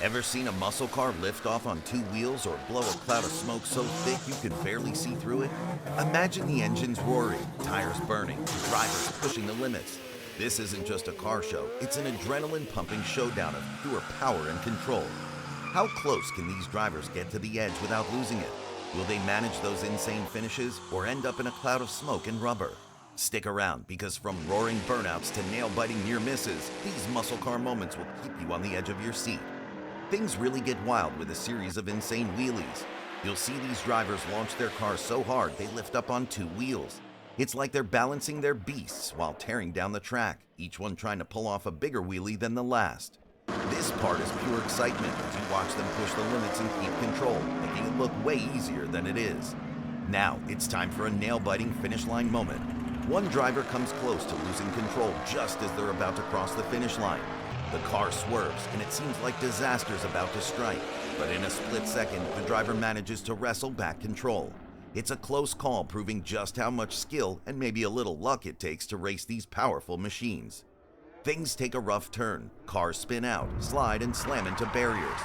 Ever seen a muscle car lift off on two wheels or blow a cloud of smoke so thick you can barely see through it? Imagine the engines roaring, tires burning, drivers pushing the limits. This isn't just a car show, it's an adrenaline-pumping showdown of pure power and control. How close can these drivers get to the edge without losing it? Will they manage those insane finishes or end up in a cloud of smoke and rubber? Stick around, because from roaring burnouts to nail-biting near misses, these muscle car moments will keep you on the edge of your seat. Things really get wild with a series of insane wheelies. You'll see these drivers launch their cars so hard they lift up on two wheels. It's like they're balancing their beasts while tearing down the track, each one trying to pull off a bigger wheelie than the last. This part is pure excitement as you watch them push the limits and keep control, making it look way easier than it is. Now it's time for a nail-biting finish line moment. One driver comes close to losing control just as they're about to cross the finish line. The car swerves, and it seems like disaster's about to strike. But in a split second, the driver manages to wrestle back control. It's a close call, proving just how much skill and maybe a little luck it takes to race these powerful machines. Things take a rough turn. Cars spin out, slide, and slam into barriers.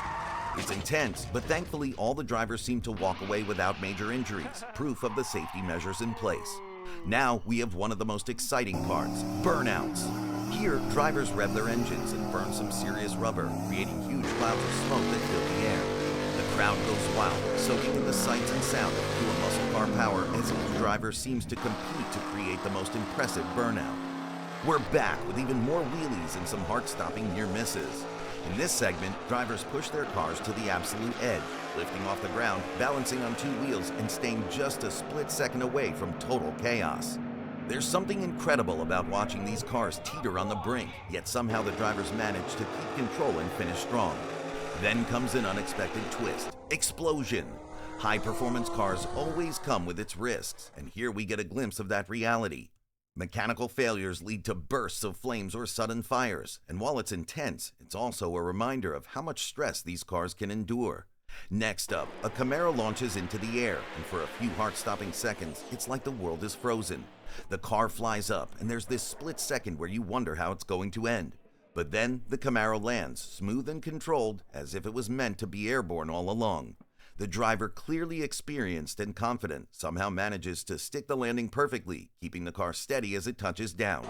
It's intense, but thankfully all the drivers seem to walk away without major injuries, proof of the safety measures in place. Now we have one of the most exciting parts, burnouts. Here, drivers rev their engines and burn some serious rubber, creating huge clouds of smoke that fill the air. The crowd goes wild, soaking in the sights and sound of pure muscle car power as each driver seems to compete to create the most impressive burnout. We're back with even more wheelies and some heart-stopping near misses. In this segment, drivers push their cars to the absolute edge, lifting off the ground, balancing on two wheels, and staying just a split second away from total chaos. There's something incredible about watching these cars teeter on the brink, yet somehow the drivers manage to keep control and finish strong. Then comes an unexpected twist: explosion. High-performance cars always come with its risks, and here we get a glimpse of that reality. Mechanical failures lead to bursts of flames or sudden fires, and while it's intense, it's also a reminder of how much stress these cars can endure. Next up, a Camaro launches into the air, and for a few heart-stopping seconds, it's like the world is frozen. The car flies up, and there's this split second where you wonder how it's going to end. But then, the Camaro lands, smooth and controlled, as if it was meant to be airborne all along. The driver, clearly experienced and confident, somehow manages to stick the landing perfectly, keeping the car steady as it touches down.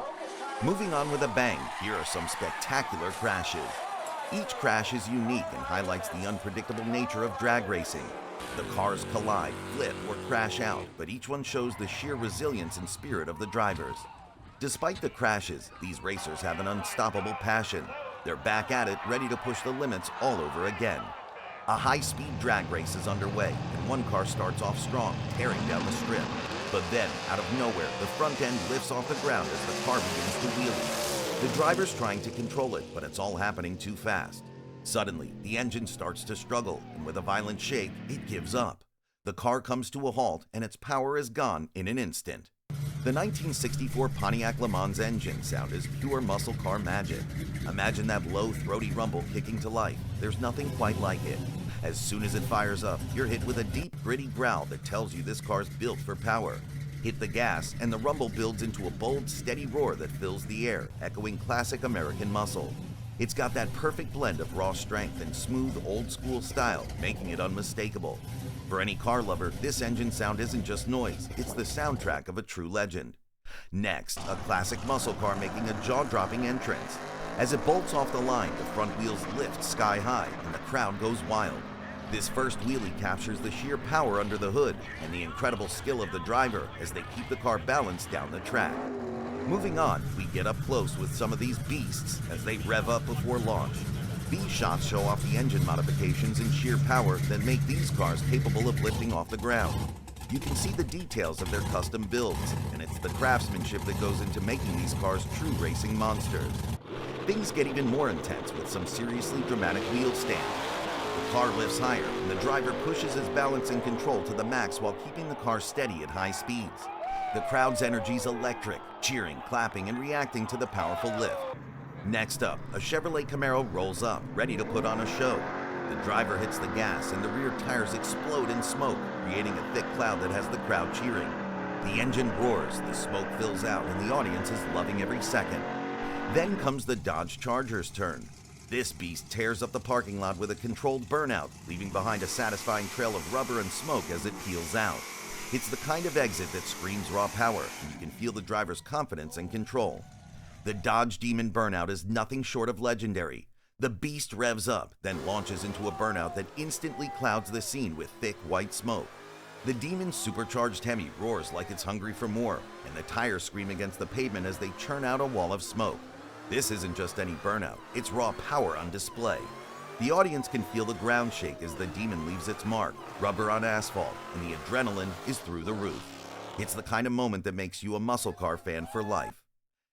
Moving on with a bang, here are some spectacular crashes. Each crash is unique and highlights the unpredictable nature of drag racing. The cars collide, flip, or crash out, but each one shows the sheer resilience and spirit of the drivers. Despite the crashes, these racers have an unstoppable passion. They're back at it, ready to push the limits all over again. A high-speed drag race is underway, and one car starts off strong, tearing down the strip. But then, out of nowhere, the front end lifts off the ground as the car begins to wheelie. The driver's trying to control it, but it's all happening too fast. Suddenly, the engine starts to struggle, and with a violent shake, it gives up. The car comes to a halt, and its power is gone in an instant. The 1964 Pontiac Le Mans engine sound is pure muscle car magic. Imagine that low, throaty rumble kicking to life. There's nothing quite like it. As soon as it fires up, you're hit with a deep, gritty growl that tells you this car's built for power. Hit the gas, and the rumble builds into a bold, steady roar that fills the air, echoing classic American muscle. It's got that perfect blend of raw strength and smooth, old-school style, making it unmistakable. For any car lover, this engine sound isn't just noise, it's the soundtrack of a true legend. Next, a classic muscle car making a jaw-dropping entrance. As it bolts off the line, the front wheels lift sky high, and the crowd goes wild. This first wheelie captures the sheer power under the hood and the incredible skill of the driver as they keep the car balanced down the track. Moving on, we get up close with some of these beasts as they rev up before launch. These shots show off the engine modifications and sheer power that make these cars capable of lifting off the ground. You can see the details of their custom builds, and it's the craftsmanship that goes into making these cars true racing monsters. Things get even more intense with some seriously dramatic wheel stands. The car lifts higher, and the driver pushes his balance and control to the max while keeping the car steady at high speeds. The crowd's energy's electric, cheering, clapping, and reacting to the powerful lift. Next up, a Chevrolet Camaro rolls up, ready to put on a show. The driver hits the gas, and the rear tires explode in smoke, creating a thick cloud that has the crowd cheering. The engine roars, the smoke fills out, and the audience is loving every second. Then comes the Dodge Charger's turn. This beast tears up the parking lot with a controlled burnout, leaving behind a satisfying trail of rubber and smoke as it peels out. It's the kind of exit that screams raw power, and you can feel the driver's confidence and control. The Dodge Demon Burnout is nothing short of legendary. The beast revs up, then launches into a burnout that instantly clouds the scene with thick white smoke. The Demon's supercharged Hemi roars like it's hungry for more, and the tires scream against the pavement as they churn out a wall of smoke. This isn't just any burnout, it's raw power on display. The audience can feel the ground shake as the Demon leaves its mark, rubber on asphalt, and the adrenaline is through the roof. It's the kind of moment that makes you a muscle car fan for life.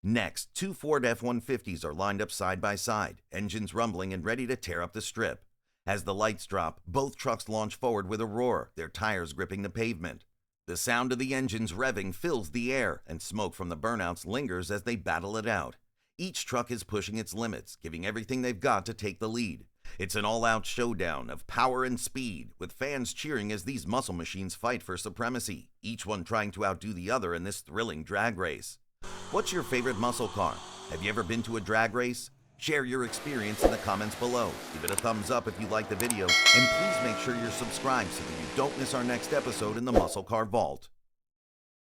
Next, two Ford F-150s are lined up side by side, engines rumbling and ready to tear up the strip. As the lights drop, both trucks launch forward with a roar, their tires gripping the pavement. The sound of the engines revving fills the air, and smoke from the burnouts lingers as they battle it out. Each truck is pushing its limits, giving everything they've got to take the lead. It's an all-out showdown of power and speed, with fans cheering as these muscle machines fight for supremacy, each one trying to outdo the other in this thrilling drag race. What's your favorite muscle car? Have you ever been to a drag race? Share your experience in the comments below. Give it a thumbs up if you like the video, and please make sure you're subscribed so that you don't miss our next episode in the Muscle Car Vault.